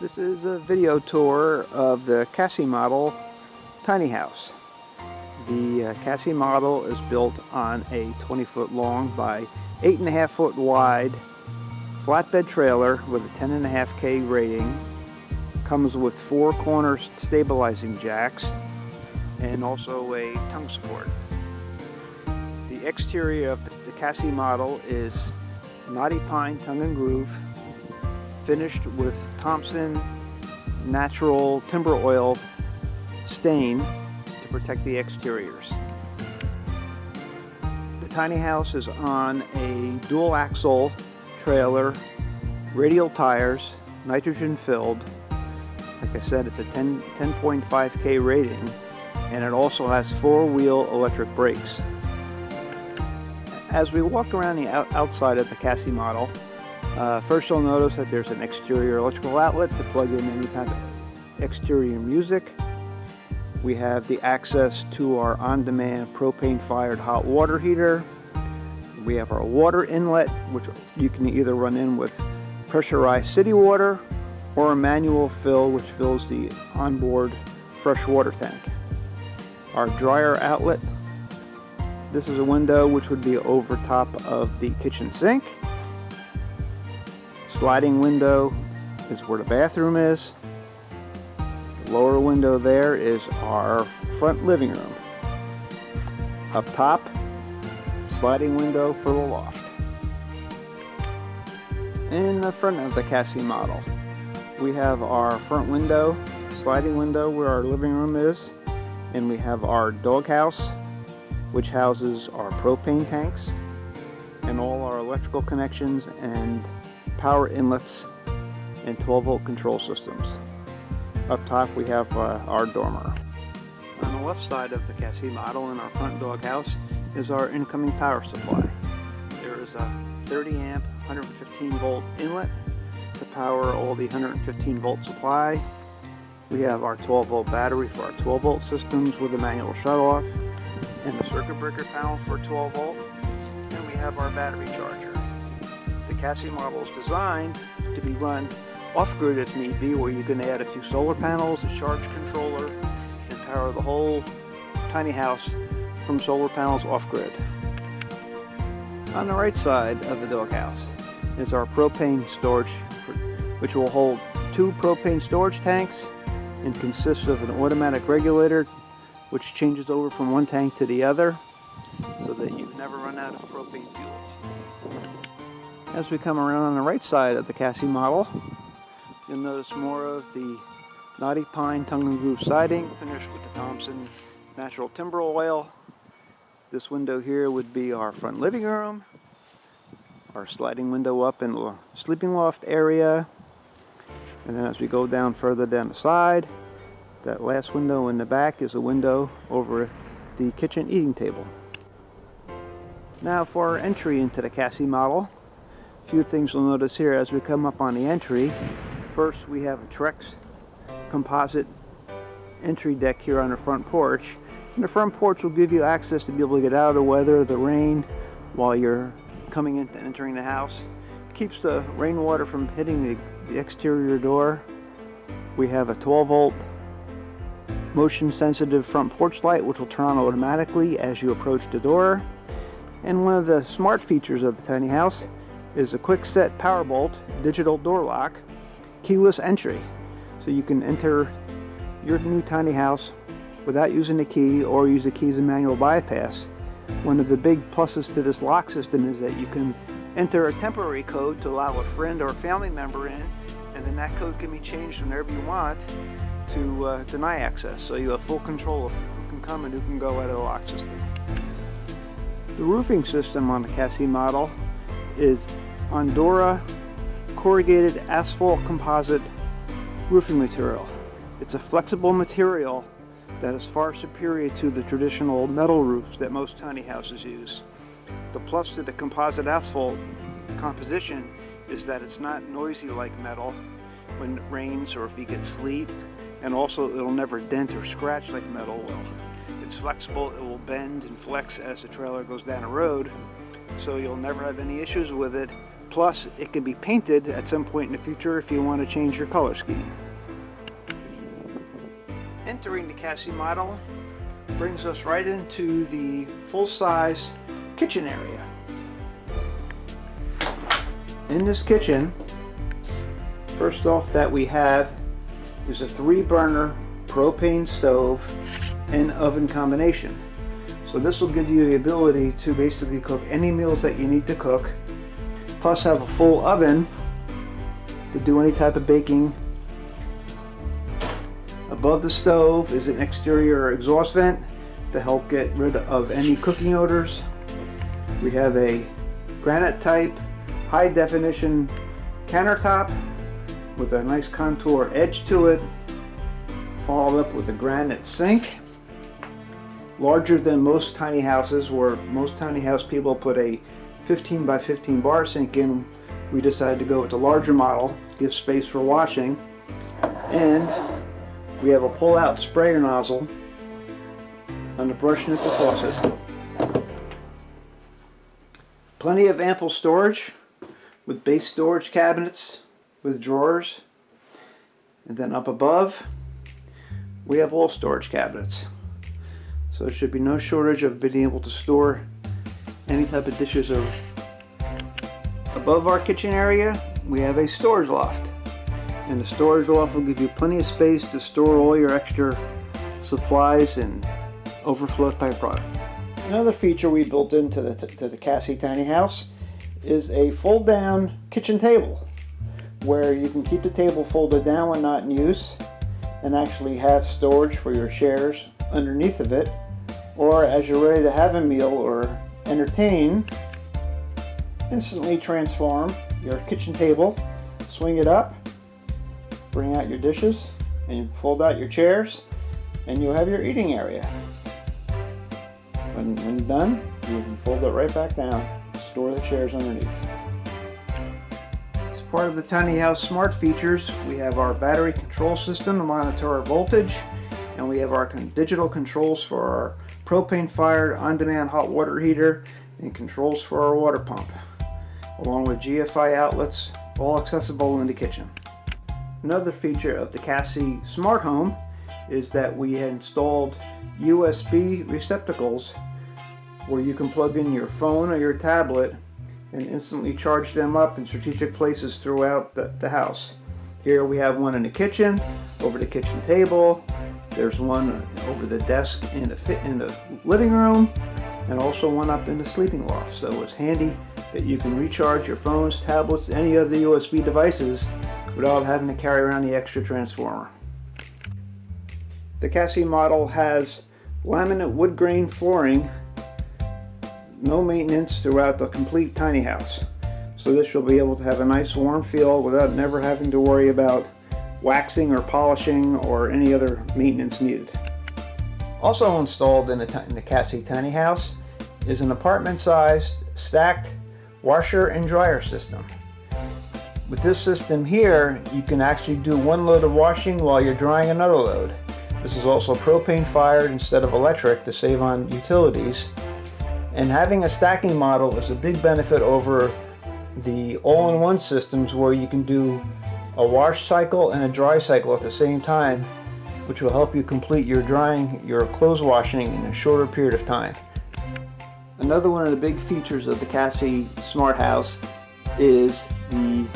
This is a video tour of the Cassie model tiny house. The Cassie model is built on a 20-foot long by 8.5-foot wide flatbed trailer with a 10.5K rating. Comes with 4 corner stabilizing jacks and also a tongue support. The exterior of the Cassie model is knotty pine tongue and groove, finished with Thompson natural timber oil stain to protect the exteriors. The tiny house is on a dual axle trailer, radial tires, nitrogen filled. Like I said, it's a 10.5K rating, and it also has 4-wheel electric brakes. As we walk around the outside of the Cassie model, first you'll notice that there's an exterior electrical outlet to plug in any kind of exterior music. We have the access to our on-demand propane-fired hot water heater. We have our water inlet, which you can either run in with pressurized city water or a manual fill, which fills the onboard fresh water tank. Our dryer outlet. This is a window which would be over top of the kitchen sink. Sliding window is where the bathroom is. The lower window there is our front living room. Up top, sliding window for the loft. In the front of the Cassie model, we have our front window, sliding window where our living room is, and we have our doghouse, which houses our propane tanks and all our electrical connections and power inlets and 12-volt control systems. Up top we have our dormer. On the left side of the Cassie model in our front doghouse is our incoming power supply. There is a 30 amp 115 volt inlet to power all the 115 volt supply. We have our 12 volt battery for our 12 volt systems with a manual shut off, and the circuit breaker panel for 12 volt, and we have our battery charger. The Cassie model is designed to be run off-grid if need be, where you can add a few solar panels, a charge controller, and power the whole tiny house from solar panels off-grid. On the right side of the doghouse is our propane storage, which will hold 2 propane storage tanks and consists of an automatic regulator which changes over from one tank to the other so that you never run out of propane fuel. As we come around on the right side of the Cassie model, you'll notice more of the knotty pine tongue and groove siding finished with the Thompson natural timber oil. This window here would be our front living room, our sliding window up in the sleeping loft area, and then as we go down further down the side, that last window in the back is a window over the kitchen eating table. Now for our entry into the Cassie model, a few things you'll notice here as we come up on the entry. First, we have a Trex composite entry deck here on the front porch. And the front porch will give you access to be able to get out of the weather, the rain, while you're coming in and entering the house. Keeps the rainwater from hitting the exterior door. We have a 12 volt motion sensitive front porch light, which will turn on automatically as you approach the door. And one of the smart features of the tiny house is a quick set power bolt digital door lock, keyless entry, so you can enter your new tiny house without using the key or use the key as a manual bypass. One of the big pluses to this lock system is that you can enter a temporary code to allow a friend or a family member in, and then that code can be changed whenever you want to deny access, so you have full control of who can come and who can go out of the lock system. The roofing system on the Cassie model is Ondura corrugated asphalt composite roofing material. It's a flexible material that is far superior to the traditional metal roofs that most tiny houses use. The plus to the composite asphalt composition is that it's not noisy like metal when it rains or if you get sleet, and also it'll never dent or scratch like metal will. It's flexible, it will bend and flex as the trailer goes down a road, so you'll never have any issues with it Plus, it can be painted at some point in the future if you want to change your color scheme. Entering the Cassie model brings us right into the full-size kitchen area. In this kitchen, first off that we have is a 3-burner propane stove and oven combination. So this will give you the ability to basically cook any meals that you need to cook, plus have a full oven to do any type of baking. Above the stove is an exterior exhaust vent to help get rid of any cooking odors. We have a granite type high definition countertop with a nice contour edge to it, followed up with a granite sink. Larger than most tiny houses, where most tiny house people put a 15 by 15 bar sink in. We decided to go with the larger model, give space for washing. And we have a pull-out sprayer nozzle on the brush nickel faucet. Plenty of ample storage with base storage cabinets with drawers. And then up above, we have all storage cabinets. So there should be no shortage of being able to store any type of dishes. Above our kitchen area, we have a storage loft. And the storage loft will give you plenty of space to store all your extra supplies and overflow type product. Another feature we built into the Cassie tiny house is a fold down kitchen table, where you can keep the table folded down when not in use and actually have storage for your chairs underneath of it, or as you're ready to have a meal or entertain, instantly transform your kitchen table, swing it up, bring out your dishes, and you fold out your chairs, and you'll have your eating area. When done, you can fold it right back down, store the chairs underneath. As part of the tiny house smart features, we have our battery control system to monitor our voltage, and we have our digital controls for our propane fired on-demand hot water heater and controls for our water pump, along with GFI outlets, all accessible in the kitchen. Another feature of the Cassie smart home is that we installed USB receptacles where you can plug in your phone or your tablet and instantly charge them up in strategic places throughout the house. Here we have one in the kitchen, over the kitchen table. There's one over the desk in the living room, and also one up in the sleeping loft. So it's handy that you can recharge your phones, tablets, any other USB devices without having to carry around the extra transformer. The Cassie model has laminate wood grain flooring, no maintenance throughout the complete tiny house. So this will be able to have a nice warm feel without never having to worry about waxing or polishing or any other maintenance needed. Also installed in the Cassie tiny house is an apartment-sized stacked washer and dryer system. With this system here, you can actually do one load of washing while you're drying another load. This is also propane fired instead of electric to save on utilities. And having a stacking model is a big benefit over the all-in-one systems where you can do a wash cycle and a dry cycle at the same time, which will help you complete your clothes washing in a shorter period of time. Another one of the big features of the Cassie Smart House is the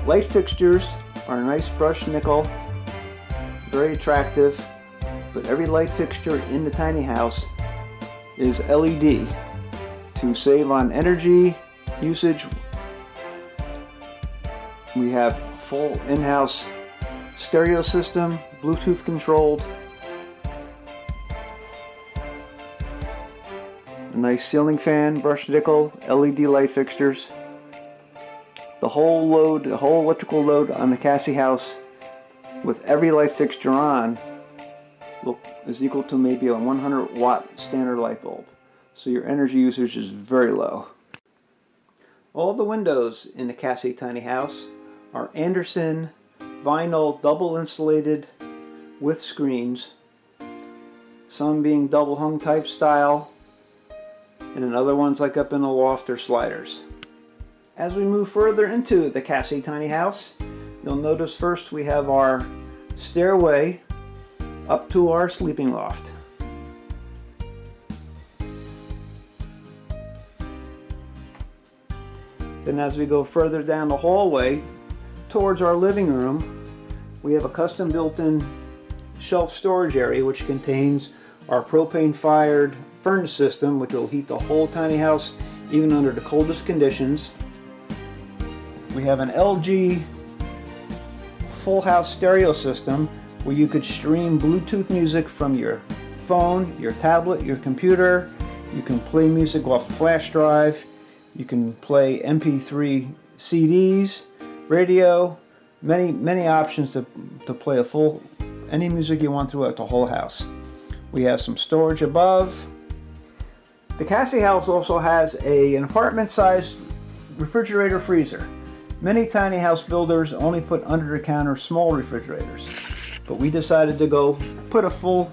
light fixtures are a nice brushed nickel, very attractive, but every light fixture in the tiny house is LED to save on energy usage. We have full in-house stereo system, Bluetooth controlled, a nice ceiling fan, brushed nickel, LED light fixtures. The whole electrical load on the Cassie house with every light fixture on is equal to maybe a 100 watt standard light bulb. So your energy usage is very low. All the windows in the Cassie tiny house are Anderson vinyl double insulated with screens, some being double hung type style, and then other ones like up in the loft are sliders. As we move further into the Cassie tiny house, you'll notice first we have our stairway up to our sleeping loft. Then as we go further down the hallway towards our living room, we have a custom built-in shelf storage area which contains our propane fired furnace system, which will heat the whole tiny house even under the coldest conditions. We have an LG full house stereo system where you could stream Bluetooth music from your phone, your tablet, your computer. You can play music off a flash drive. You can play MP3 CDs, radio, many options to play any music you want throughout the whole house. We have some storage above. The Cassie house also has an apartment-sized refrigerator freezer. Many tiny house builders only put under-the-counter small refrigerators, but we decided to go put a full,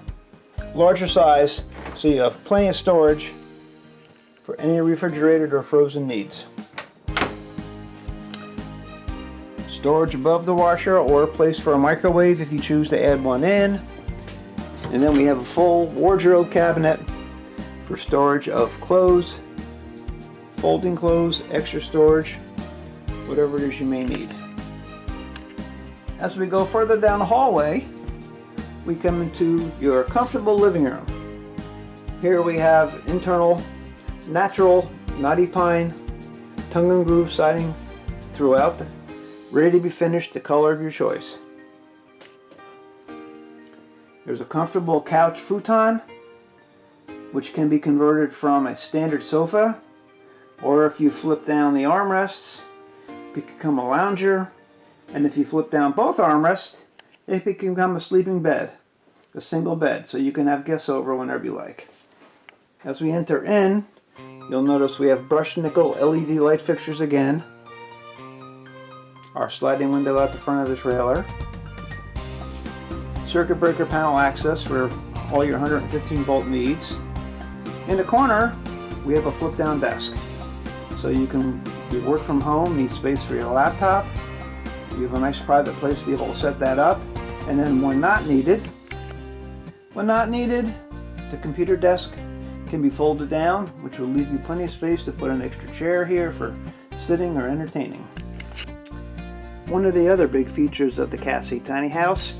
larger size, so you have plenty of storage for any refrigerated or frozen needs. Storage above the washer, or a place for a microwave if you choose to add one in. And then we have a full wardrobe cabinet for storage of clothes, folding clothes, extra storage, whatever it is you may need. As we go further down the hallway, we come into your comfortable living room. Here we have internal natural knotty pine tongue and groove siding throughout, ready to be finished the color of your choice. There's a comfortable couch futon which can be converted from a standard sofa, or if you flip down the armrests, it can become a lounger, and if you flip down both armrests, it can become a sleeping bed, a single bed, so you can have guests over whenever you like. As we enter in, you'll notice we have brushed nickel LED light fixtures again, our sliding window out the front of the trailer, circuit breaker panel access for all your 115 volt needs. In the corner, we have a flip down desk, so you work from home, need space for your laptop, you have a nice private place to be able to set that up, and then when not needed, the computer desk can be folded down, which will leave you plenty of space to put an extra chair here for sitting or entertaining. One of the other big features of the Cassie tiny house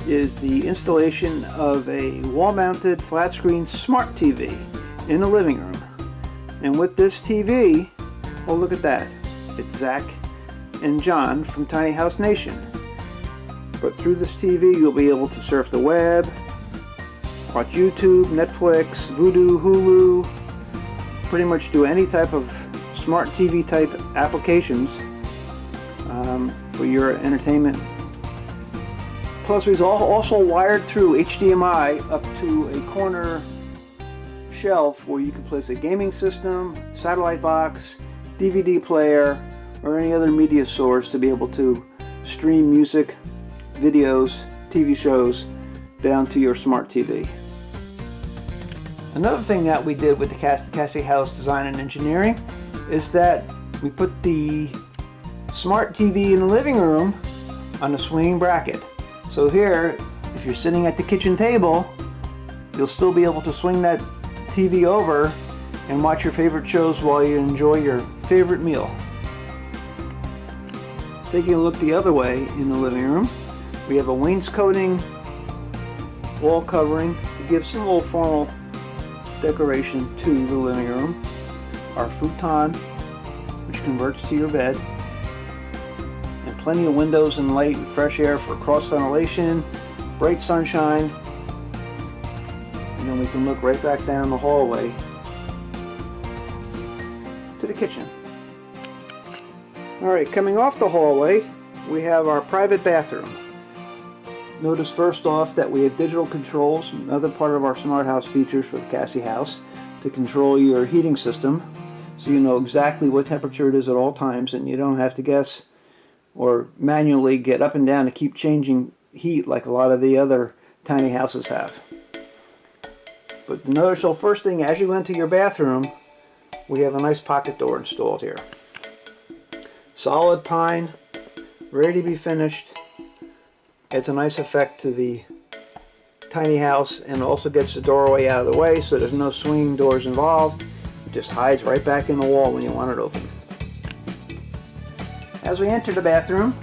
is the installation of a wall-mounted flat-screen smart TV in the living room. And with this TV, oh look at that, it's Zach and John from Tiny House Nation. But through this TV you'll be able to surf the web, watch YouTube, Netflix, Vudu, Hulu, pretty much do any type of smart TV type applications for your entertainment. Plus we've also wired through HDMI up to a corner shelf where you can place a gaming system, satellite box, DVD player, or any other media source to be able to stream music, videos, TV shows down to your smart TV. Another thing that we did with the Cassie House Design and Engineering is that we put the smart TV in the living room on a swinging bracket. So here, if you're sitting at the kitchen table, you'll still be able to swing that TV over and watch your favorite shows while you enjoy your favorite meal. Taking a look the other way in the living room, we have a wainscoting wall covering to give some little formal decoration to the living room. Our futon, which converts to your bed, and plenty of windows and light and fresh air for cross ventilation, bright sunshine, and then we can look right back down the hallway to the kitchen. Alright, coming off the hallway, we have our private bathroom. Notice first off that we have digital controls, another part of our Smart House features for the Cassie House, to control your heating system, so you know exactly what temperature it is at all times and you don't have to guess or manually get up and down to keep changing heat like a lot of the other tiny houses have. But notice, so first thing, as you enter your bathroom, we have a nice pocket door installed here. Solid pine, ready to be finished. Adds a nice effect to the tiny house and also gets the doorway out of the way so there's no swinging doors involved. It just hides right back in the wall when you want it open. As we enter the bathroom,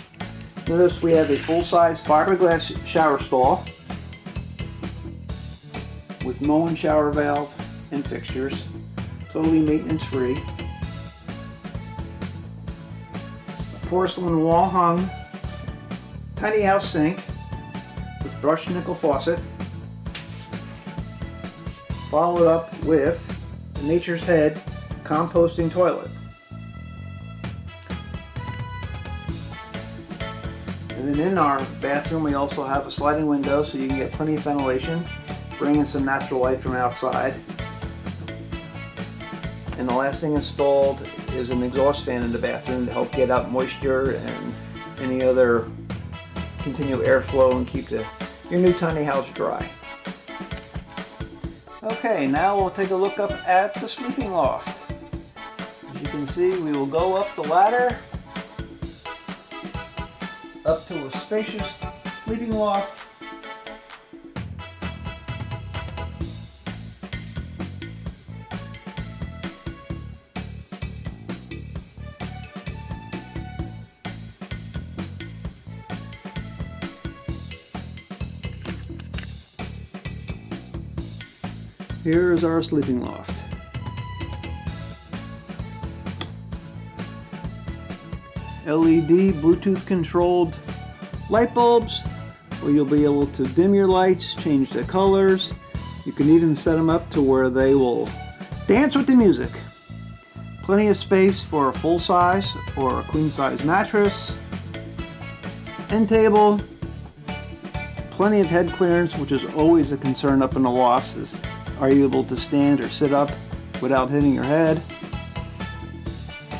notice we have a full-size fiberglass shower stall with Moen shower valve and fixtures, totally maintenance-free. A porcelain wall-hung tiny house sink with brushed nickel faucet, followed up with the Nature's Head composting toilet. And then in our bathroom we also have a sliding window so you can get plenty of ventilation, bring in some natural light from outside. And the last thing installed is an exhaust fan in the bathroom to help get out moisture and any other continual airflow and keep your new tiny house dry. Okay, now we'll take a look up at the sleeping loft. As you can see, we will go up the ladder up to a spacious sleeping loft. Here is our sleeping loft. LED Bluetooth controlled light bulbs where you'll be able to dim your lights, change the colors. You can even set them up to where they will dance with the music. Plenty of space for a full size or a queen size mattress. End table. Plenty of head clearance, which is always a concern up in the lofts. Is are you able to stand or sit up without hitting your head?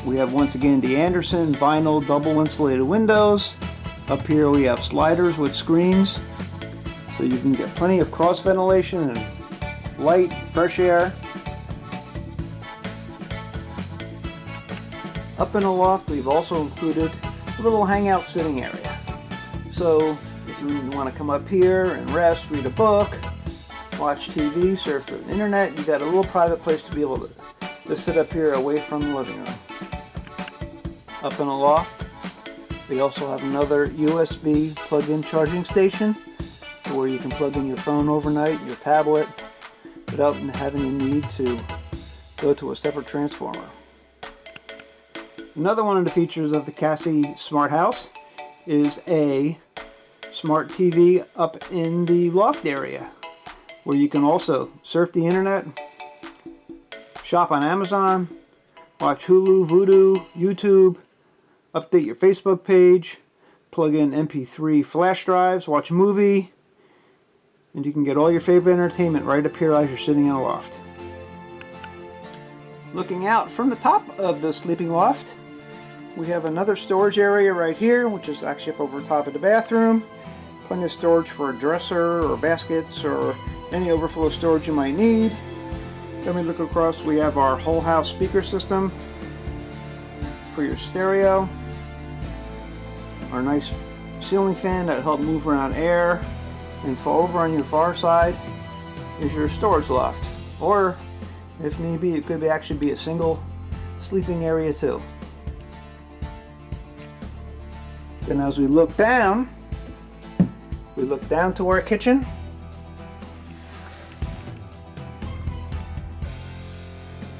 We have once again the Anderson vinyl double insulated windows. Up here we have sliders with screens so you can get plenty of cross ventilation and light, fresh air. Up in the loft we've also included a little hangout sitting area. So if you want to come up here and rest, read a book, watch TV, surf the internet, you got a little private place to be able to sit up here away from the living room. Up in the loft, we also have another USB plug-in charging station where you can plug in your phone overnight, your tablet, without having a need to go to a separate transformer. Another one of the features of the Cassie Smart House is a smart TV up in the loft area, where you can also surf the internet, shop on Amazon, watch Hulu, Vudu, YouTube, update your Facebook page, plug in MP3 flash drives, watch a movie, and you can get all your favorite entertainment right up here as you're sitting in a loft. Looking out from the top of the sleeping loft, we have another storage area right here, which is actually up over top of the bathroom. Plenty of storage for a dresser or baskets or any overflow storage you might need. Then we look across, we have our whole house speaker system for your stereo. Our nice ceiling fan that helps move around air. And over on your far side is your storage loft. Or if need be, it could actually be a single sleeping area too. Then as we look down to our kitchen.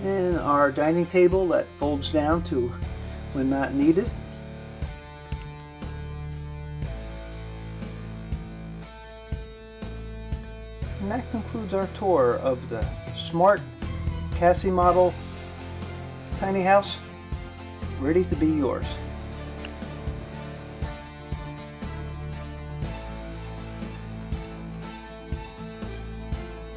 And our dining table that folds down to when not needed. And that concludes our tour of the smart Cassie model tiny house, ready to be yours.